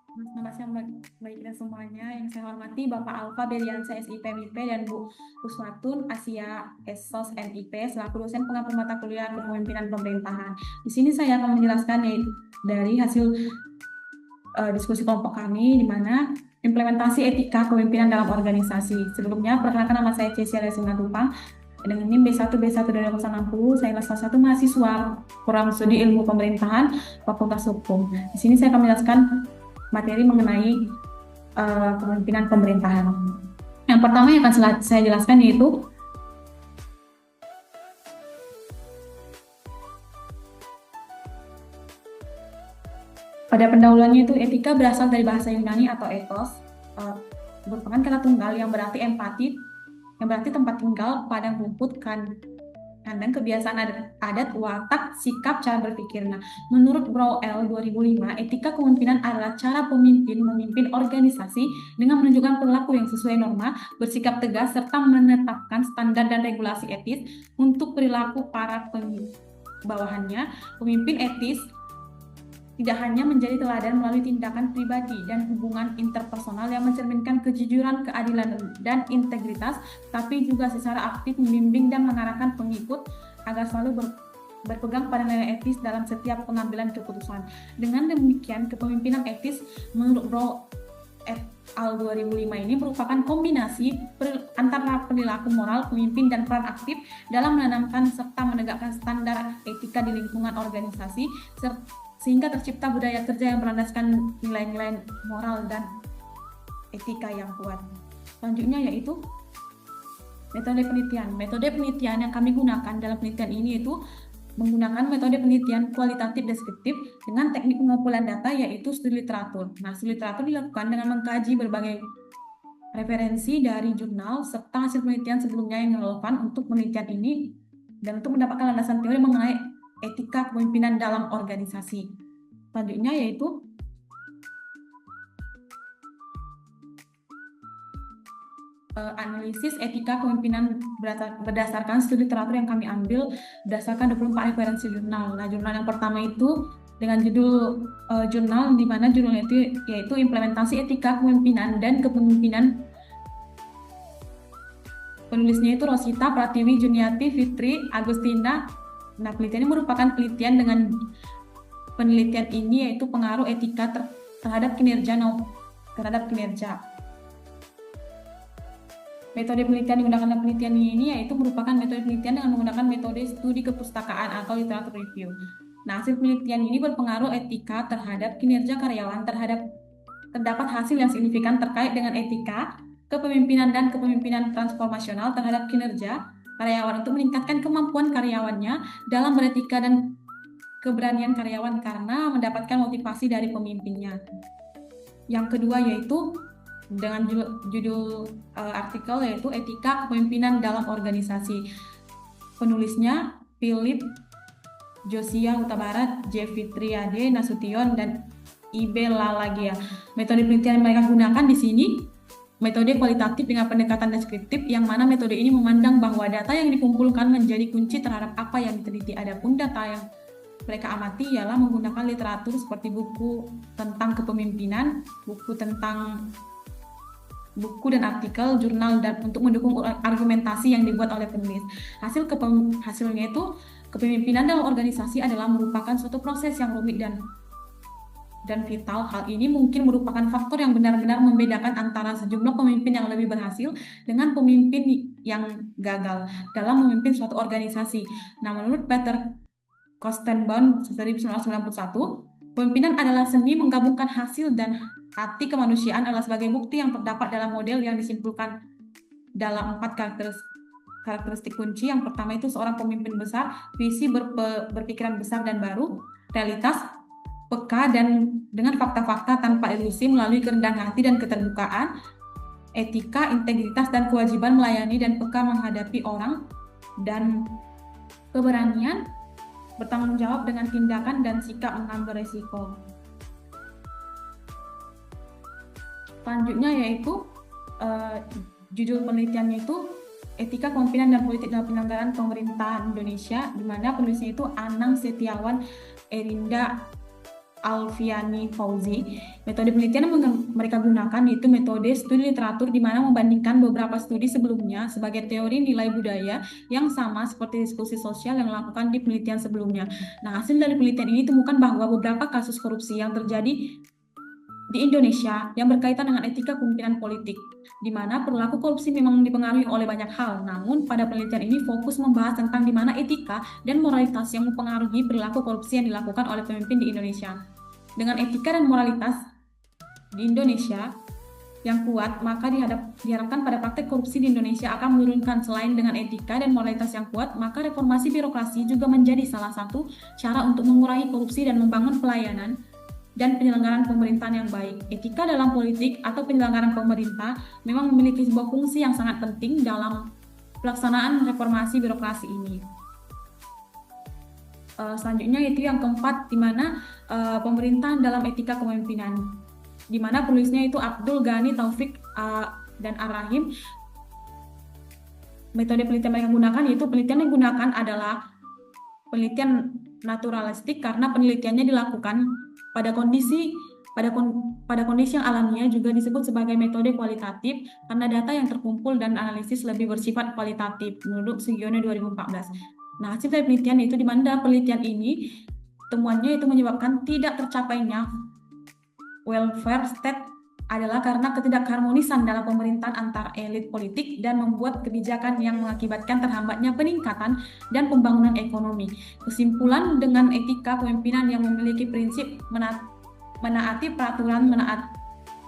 Selamat siang baik kita semuanya. Yang saya hormati Bapak Alfa Beliansa SIP MIP dan Bu Uswatun Asia Esos NIP selaku dosen pengampu mata kuliah Kepemimpinan Pemerintahan. Di sini saya akan menjelaskan dari hasil diskusi kelompok kami di mana implementasi etika kepemimpinan dalam organisasi. Sebelumnya, perkenalkan nama saya Cesia Lesina Tupang dengan NIM B1 dari 060. Saya adalah salah satu mahasiswa program studi ilmu pemerintahan Fakultas Hukum. Di sini saya akan menjelaskan materi mengenai kepemimpinan pemerintahan. Yang pertama yang akan saya jelaskan yaitu pada pendahuluannya itu etika berasal dari bahasa Yunani atau ethos, merupakan kata tunggal yang berarti empati, yang berarti tempat tinggal, padang rumput, kandang, kebiasaan adat, watak, sikap, cara berpikir. Nah, menurut Brouwer 2005, etika kepemimpinan adalah cara pemimpin memimpin organisasi dengan menunjukkan perilaku yang sesuai norma, bersikap tegas, serta menetapkan standar dan regulasi etis untuk perilaku para bawahannya. Pemimpin etis tidak hanya menjadi teladan melalui tindakan pribadi dan hubungan interpersonal yang mencerminkan kejujuran, keadilan, dan integritas, tapi juga secara aktif membimbing dan mengarahkan pengikut agar selalu berpegang pada nilai etis dalam setiap pengambilan keputusan. Dengan demikian, kepemimpinan etis menurut Rowe et al. 2005 ini merupakan kombinasi antara perilaku moral pemimpin dan peran aktif dalam menanamkan serta menegakkan standar etika di lingkungan organisasi, sehingga tercipta budaya kerja yang berlandaskan nilai-nilai moral dan etika yang kuat. Selanjutnya yaitu metode penelitian. Metode penelitian yang kami gunakan dalam penelitian ini itu menggunakan metode penelitian kualitatif deskriptif dengan teknik pengumpulan data yaitu studi literatur. Nah, studi literatur dilakukan dengan mengkaji berbagai referensi dari jurnal serta hasil penelitian sebelumnya yang relevan untuk penelitian ini dan untuk mendapatkan landasan teori mengenai etika kepemimpinan dalam organisasi. Selanjutnya yaitu analisis etika kepemimpinan berdasarkan studi literatur yang kami ambil berdasarkan 24 referensi jurnal. Nah, jurnal yang pertama itu dengan judul jurnal di mana judulnya itu yaitu implementasi etika kepemimpinan dan kepemimpinan. Penulisnya itu Rosita Pratiwi Juniati Fitri Agustina. Nah, penelitian ini merupakan penelitian dengan penelitian ini yaitu pengaruh etika terhadap kinerja. Metode penelitian yang digunakan dalam penelitian ini yaitu merupakan metode penelitian dengan menggunakan metode studi kepustakaan atau literatur review. Nah, hasil penelitian ini berpengaruh etika terhadap kinerja karyawan terdapat hasil yang signifikan terkait dengan etika, kepemimpinan dan kepemimpinan transformasional terhadap kinerja karyawan untuk meningkatkan kemampuan karyawannya dalam beretika dan keberanian karyawan karena mendapatkan motivasi dari pemimpinnya. Yang kedua yaitu dengan judul artikel yaitu etika kepemimpinan dalam organisasi. Penulisnya Philip Josia Utabarat, J. Fitriade Nasution, dan Ibe Lalagia. Metode penelitian yang mereka gunakan di sini metode kualitatif dengan pendekatan deskriptif, yang mana metode ini memandang bahwa data yang dikumpulkan menjadi kunci terhadap apa yang diteliti. Adapun data yang mereka amati ialah menggunakan literatur seperti buku tentang kepemimpinan, buku dan artikel, jurnal, dan untuk mendukung argumentasi yang dibuat oleh penulis. Hasilnya itu kepemimpinan dalam organisasi adalah merupakan suatu proses yang rumit dan vital. Hal ini mungkin merupakan faktor yang benar-benar membedakan antara sejumlah pemimpin yang lebih berhasil dengan pemimpin yang gagal dalam memimpin suatu organisasi. Nah, menurut Peter Kostenbaum 1991, pemimpinan adalah seni menggabungkan hasil dan hati kemanusiaan adalah sebagai bukti yang terdapat dalam model yang disimpulkan dalam 4 karakteristik kunci. Yang pertama itu seorang pemimpin besar, visi berpikiran besar dan baru, realitas, peka dan dengan fakta-fakta tanpa ilusi melalui kerendahan hati dan keterbukaan, etika, integritas dan kewajiban melayani dan peka menghadapi orang, dan keberanian bertanggung jawab dengan tindakan dan sikap mengambil resiko. Selanjutnya yaitu judul penelitiannya itu etika kepemimpinan dan politik dalam penyelenggaraan pemerintahan Indonesia, di mana penulisnya itu Anang Setiawan Erinda Alfiani Fauzi. Metode penelitian yang mereka gunakan yaitu metode studi literatur di mana membandingkan beberapa studi sebelumnya sebagai teori nilai budaya yang sama seperti diskusi sosial yang dilakukan di penelitian sebelumnya. Nah, hasil dari penelitian ini ditemukan bahwa beberapa kasus korupsi yang terjadi di Indonesia yang berkaitan dengan etika kepemimpinan politik, di mana perilaku korupsi memang dipengaruhi oleh banyak hal. Namun, pada penelitian ini fokus membahas tentang di mana etika dan moralitas yang mempengaruhi perilaku korupsi yang dilakukan oleh pemimpin di Indonesia. Dengan etika dan moralitas di Indonesia yang kuat, maka diharapkan pada praktek korupsi di Indonesia akan menurunkan. Selain dengan etika dan moralitas yang kuat, maka reformasi birokrasi juga menjadi salah satu cara untuk mengurangi korupsi dan membangun pelayanan dan penyelenggaraan pemerintahan yang baik. Etika dalam politik atau penyelenggaraan pemerintah memang memiliki sebuah fungsi yang sangat penting dalam pelaksanaan reformasi birokrasi ini. Selanjutnya yaitu yang keempat, di mana pemerintahan dalam etika kepemimpinan, di mana penulisnya itu Abdul Ghani Taufik dan Ar-Rahim. Metode penelitian mereka gunakan yaitu penelitian yang digunakan adalah penelitian naturalistik karena penelitiannya dilakukan pada kondisi yang alamiah, juga disebut sebagai metode kualitatif karena data yang terkumpul dan analisis lebih bersifat kualitatif menurut Sugiono 2014. Nah, hasil dari penelitian itu di mana penelitian ini temuannya itu menyebabkan tidak tercapainya welfare state adalah karena ketidakharmonisan dalam pemerintahan antar elit politik dan membuat kebijakan yang mengakibatkan terhambatnya peningkatan dan pembangunan ekonomi. Kesimpulan, dengan etika kepemimpinan yang memiliki prinsip menaati peraturan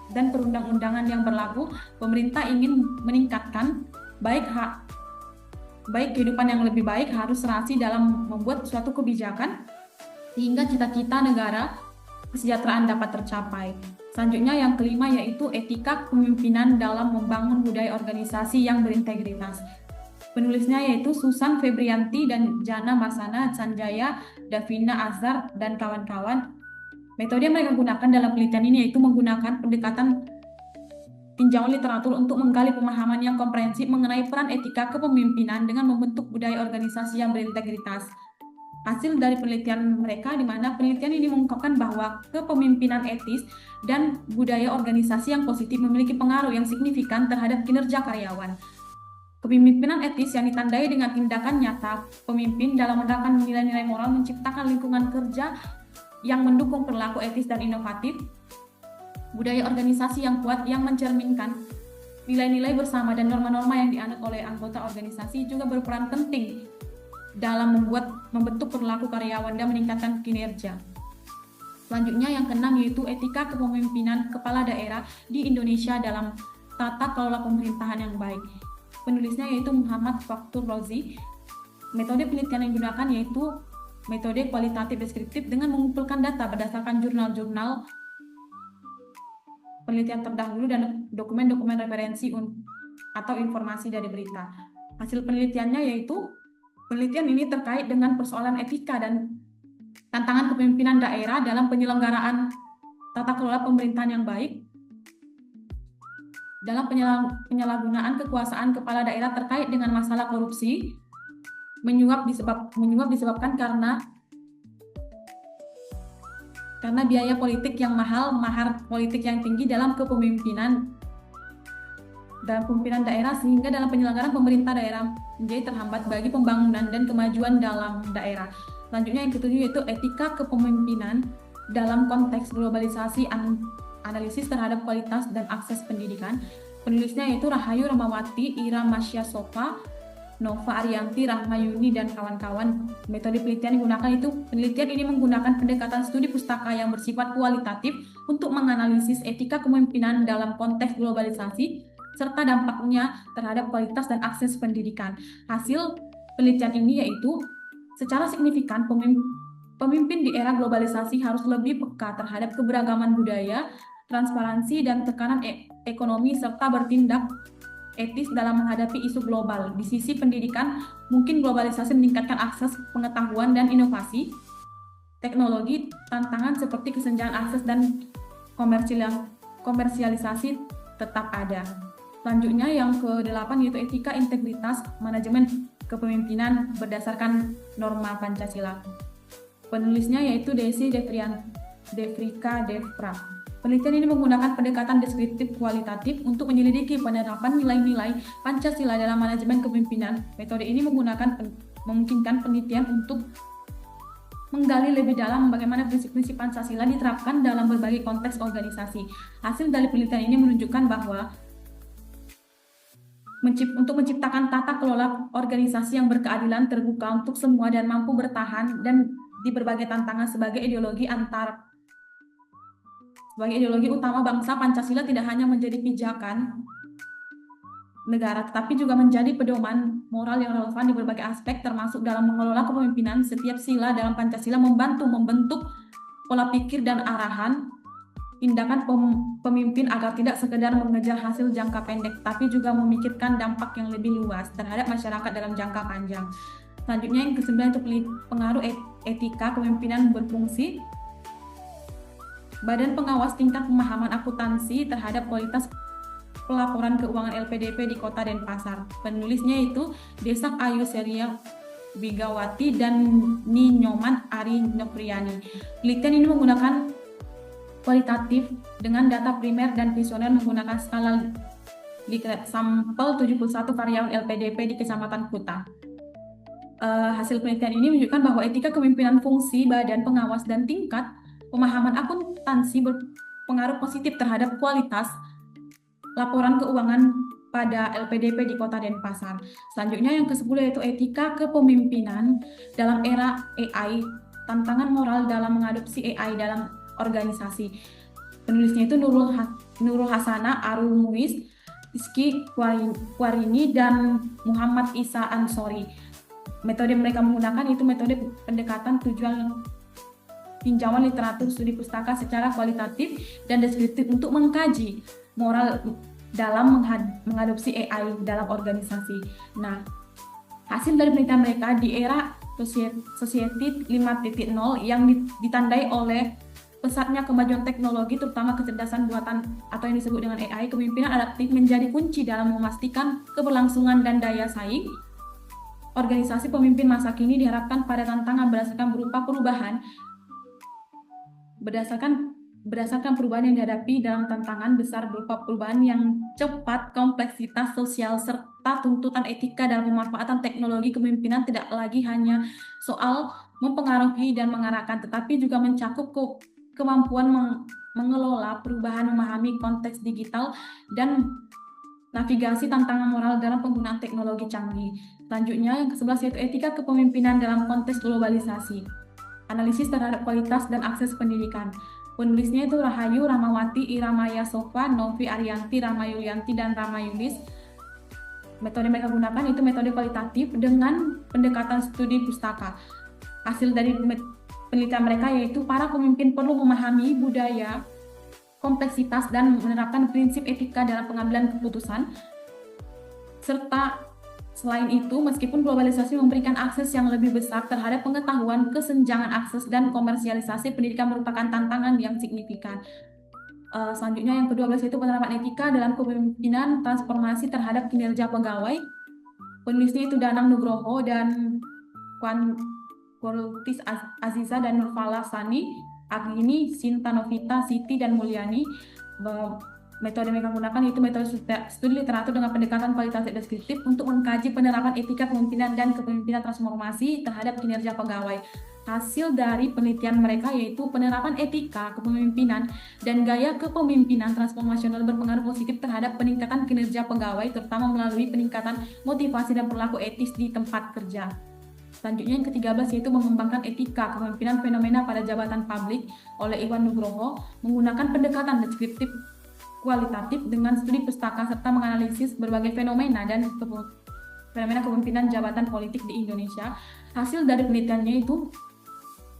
dan perundang-undangan yang berlaku, pemerintah ingin meningkatkan baik kehidupan yang lebih baik, harus serasi dalam membuat suatu kebijakan sehingga cita-cita negara kesejahteraan dapat tercapai. Selanjutnya yang kelima yaitu etika kepemimpinan dalam membangun budaya organisasi yang berintegritas. Penulisnya yaitu Susan Febrianti dan Jana Marsana Sanjaya, Davina Azhar, dan kawan-kawan. Metode yang mereka gunakan dalam penelitian ini yaitu menggunakan pendekatan tinjauan literatur untuk menggali pemahaman yang komprehensif mengenai peran etika kepemimpinan dengan membentuk budaya organisasi yang berintegritas. Hasil dari penelitian mereka, di mana penelitian ini mengungkapkan bahwa kepemimpinan etis dan budaya organisasi yang positif memiliki pengaruh yang signifikan terhadap kinerja karyawan. Kepemimpinan etis yang ditandai dengan tindakan nyata pemimpin dalam menerapkan nilai-nilai moral, menciptakan lingkungan kerja yang mendukung perilaku etis dan inovatif, budaya organisasi yang kuat yang mencerminkan nilai-nilai bersama dan norma-norma yang dianut oleh anggota organisasi juga berperan penting dalam membentuk perilaku karyawan dan meningkatkan kinerja. Selanjutnya yang keenam yaitu etika kepemimpinan kepala daerah di Indonesia dalam tata kelola pemerintahan yang baik. Penulisnya yaitu Muhammad Fakhur Rozi. Metode penelitian yang digunakan yaitu metode kualitatif deskriptif dengan mengumpulkan data berdasarkan jurnal-jurnal penelitian terdahulu dan dokumen-dokumen referensi atau informasi dari berita. Hasil penelitiannya yaitu penelitian ini terkait dengan persoalan etika dan tantangan kepemimpinan daerah dalam penyelenggaraan tata kelola pemerintahan yang baik, dalam penyalahgunaan kekuasaan kepala daerah terkait dengan masalah korupsi, menyuap disebabkan karena biaya politik yang mahal, mahar politik yang tinggi dalam kepemimpinan daerah, sehingga dalam penyelenggaraan pemerintah daerah menjadi terhambat bagi pembangunan dan kemajuan dalam daerah. Selanjutnya yang ketujuh yaitu etika kepemimpinan dalam konteks globalisasi, analisis terhadap kualitas dan akses pendidikan. Penulisnya yaitu Rahayu Ramawati, Ira Masya Sofa, Nova Arianti, Rahmayuni, dan kawan-kawan. Metode penelitian yang digunakan itu, penelitian ini menggunakan pendekatan studi pustaka yang bersifat kualitatif untuk menganalisis etika kepemimpinan dalam konteks globalisasi serta dampaknya terhadap kualitas dan akses pendidikan. Hasil penelitian ini yaitu secara signifikan pemimpin di era globalisasi harus lebih peka terhadap keberagaman budaya, transparansi, dan tekanan ekonomi serta bertindak etis dalam menghadapi isu global. Di sisi pendidikan, mungkin globalisasi meningkatkan akses pengetahuan dan inovasi, teknologi, tantangan seperti kesenjangan akses dan komersialisasi tetap ada. Selanjutnya yang ke-8 yaitu etika integritas manajemen kepemimpinan berdasarkan norma Pancasila. Penulisnya yaitu Desi Devrika Devra. Penelitian ini menggunakan pendekatan deskriptif kualitatif untuk menyelidiki penerapan nilai-nilai Pancasila dalam manajemen kepemimpinan. Metode ini memungkinkan penelitian untuk menggali lebih dalam bagaimana prinsip-prinsip Pancasila diterapkan dalam berbagai konteks organisasi. Hasil dari penelitian ini menunjukkan bahwa untuk menciptakan tata kelola organisasi yang berkeadilan, terbuka untuk semua, dan mampu bertahan dan di berbagai tantangan sebagai ideologi utama bangsa, Pancasila tidak hanya menjadi pijakan negara, tetapi juga menjadi pedoman moral yang relevan di berbagai aspek, termasuk dalam mengelola kepemimpinan. Setiap sila dalam Pancasila membentuk pola pikir dan arahan tindakan pemimpin agar tidak sekedar mengejar hasil jangka pendek, tapi juga memikirkan dampak yang lebih luas terhadap masyarakat dalam jangka panjang. Selanjutnya yang ke-9 itu pengaruh etika kepemimpinan berfungsi. Badan Pengawas Tingkat Pemahaman Akuntansi terhadap Kualitas Pelaporan Keuangan LPDP di Kota Denpasar. Penulisnya itu Desak Ayu Seria Bigawati dan Ninyoman Ari Nofriani. Penelitian ini menggunakan kualitatif dengan data primer dan visioner menggunakan skala Likert sampel 71 karyawan LPDP di Kecamatan Kuta. Hasil penelitian ini menunjukkan bahwa etika kepemimpinan, fungsi badan pengawas, dan tingkat pemahaman akuntansi berpengaruh positif terhadap kualitas laporan keuangan pada LPDP di Kota Denpasar. Selanjutnya yang ke-10 yaitu etika kepemimpinan dalam era AI, tantangan moral dalam mengadopsi AI dalam organisasi. Penulisnya itu Nurul Hasana, Arul Muiz, Rizky Kwarini, dan Muhammad Isa Ansori. Metode mereka menggunakan itu metode pendekatan tujuan tinjauan literatur studi pustaka secara kualitatif dan deskriptif untuk mengkaji moral dalam mengadopsi AI dalam organisasi. Nah, hasil dari penelitian mereka di era Society 5.0 yang ditandai oleh pesatnya kemajuan teknologi, terutama kecerdasan buatan atau yang disebut dengan AI, kepemimpinan adaptif menjadi kunci dalam memastikan keberlangsungan dan daya saing. Organisasi pemimpin masa kini diharapkan pada tantangan berdasarkan perubahan yang dihadapi dalam tantangan besar berupa perubahan yang cepat, kompleksitas sosial, serta tuntutan etika dalam pemanfaatan teknologi. Kepemimpinan tidak lagi hanya soal mempengaruhi dan mengarahkan, tetapi juga mencakup kemampuan mengelola perubahan, memahami konteks digital, dan navigasi tantangan moral dalam penggunaan teknologi canggih. Selanjutnya yang ke-11 yaitu etika kepemimpinan dalam konteks globalisasi. Analisis terhadap kualitas dan akses pendidikan. Penulisnya itu Rahayu Ramawati, Iramaya Sofa, Novi Arianti, Rama Yulianti, dan Rama Yulis. Metode mereka gunakan itu metode kualitatif dengan pendekatan studi pustaka. Hasil dari penelitian mereka yaitu para pemimpin perlu memahami budaya, kompleksitas, dan menerapkan prinsip etika dalam pengambilan keputusan. Serta selain itu, meskipun globalisasi memberikan akses yang lebih besar terhadap pengetahuan, kesenjangan akses dan komersialisasi pendidikan merupakan tantangan yang signifikan. Selanjutnya yang ke-12 yaitu penerapan etika dalam kepemimpinan, transformasi terhadap kinerja pegawai. Penulisnya itu Danang Nugroho dan Kualtis Aziza dan Nurfala Sani, Agni, Sinta Novita, Siti, dan Mulyani. Metode mereka gunakan itu metode studi literatur dengan pendekatan kualitatif deskriptif untuk mengkaji penerapan etika kepemimpinan dan kepemimpinan transformasi terhadap kinerja pegawai. Hasil dari penelitian mereka yaitu penerapan etika kepemimpinan dan gaya kepemimpinan transformasional berpengaruh positif terhadap peningkatan kinerja pegawai, terutama melalui peningkatan motivasi dan perilaku etis di tempat kerja. Selanjutnya yang ke-13 yaitu mengembangkan etika kepemimpinan fenomena pada jabatan publik oleh Iwan Nugroho menggunakan pendekatan deskriptif kualitatif dengan studi pustaka serta menganalisis berbagai fenomena kepemimpinan jabatan politik di Indonesia. Hasil dari penelitiannya itu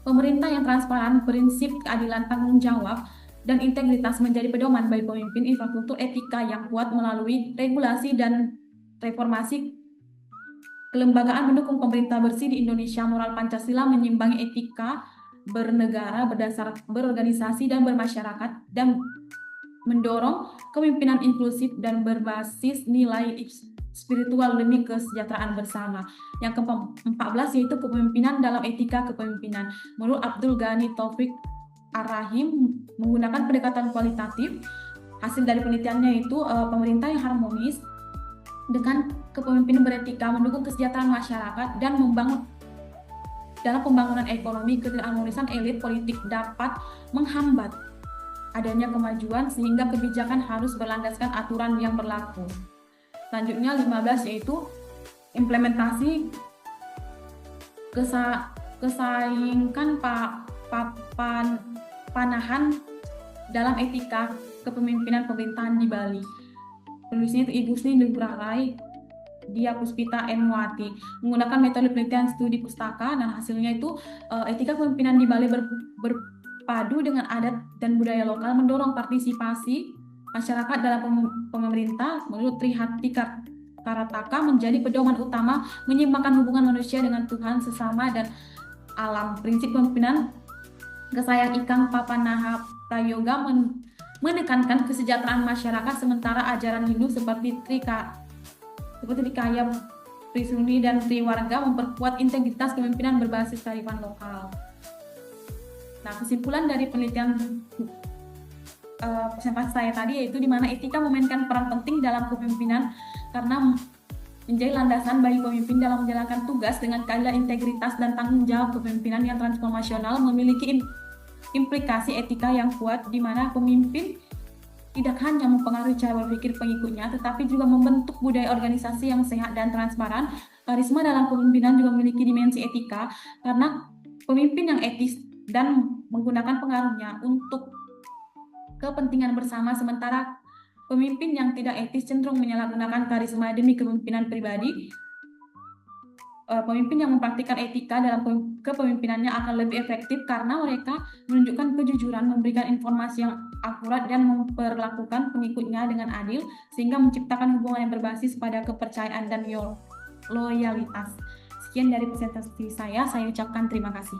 pemerintah yang transparan, prinsip keadilan, tanggung jawab, dan integritas menjadi pedoman bagi pemimpin. Infrastruktur etika yang kuat melalui regulasi dan reformasi kelembagaan mendukung pemerintah bersih di Indonesia. Moral Pancasila menyimbangi etika bernegara, berorganisasi, dan bermasyarakat, dan mendorong kepemimpinan inklusif dan berbasis nilai spiritual demi kesejahteraan bersama. Yang ke-14 yaitu kepemimpinan dalam etika kepemimpinan. Menurut Abdul Ghani Taufik Ar-Rahim menggunakan pendekatan kualitatif. Hasil dari penelitiannya itu pemerintah yang harmonis dengan kepemimpinan beretika mendukung kesejahteraan masyarakat dan membangun dalam pembangunan ekonomi. Ketidakharmonisan elit politik dapat menghambat adanya kemajuan sehingga kebijakan harus berlandaskan aturan yang berlaku. Selanjutnya 15 yaitu implementasi kesaingkan panahan dalam etika kepemimpinan pemerintahan di Bali. Penulisnya itu Ibu Sri Nugraha Dia Puspita Enwati menggunakan metode penelitian studi pustaka, dan hasilnya itu etika kepemimpinan di Bali berpadu dengan adat dan budaya lokal, mendorong partisipasi masyarakat dalam pemerintah. Menurut Trihati Karataka menjadi pedoman utama menyeimbangkan hubungan manusia dengan Tuhan, sesama, dan alam. Prinsip kepemimpinan Gesayang Ikang Papanaha Prayoga menekankan kesejahteraan masyarakat, sementara ajaran Hindu seperti Trikaya Trisuni dan Triwarga memperkuat integritas kepemimpinan berbasis kearifan lokal. Nah, kesimpulan dari penelitian presentasi saya tadi yaitu di mana etika memainkan peran penting dalam kepemimpinan karena menjadi landasan bagi pemimpin dalam menjalankan tugas dengan keadilan, integritas, dan tanggung jawab. Kepemimpinan yang transformasional memiliki implikasi etika yang kuat, di mana pemimpin tidak hanya mempengaruhi cara berpikir pengikutnya, tetapi juga membentuk budaya organisasi yang sehat dan transparan. Karisma dalam kepemimpinan juga memiliki dimensi etika, karena pemimpin yang etis dan menggunakan pengaruhnya untuk kepentingan bersama, sementara pemimpin yang tidak etis cenderung menyalahgunakan karisma demi kepemimpinan pribadi. Pemimpin yang mempraktikkan etika dalam kepemimpinannya akan lebih efektif karena mereka menunjukkan kejujuran, memberikan informasi yang akurat, dan memperlakukan pengikutnya dengan adil, sehingga menciptakan hubungan yang berbasis pada kepercayaan dan loyalitas. Sekian dari presentasi saya ucapkan terima kasih.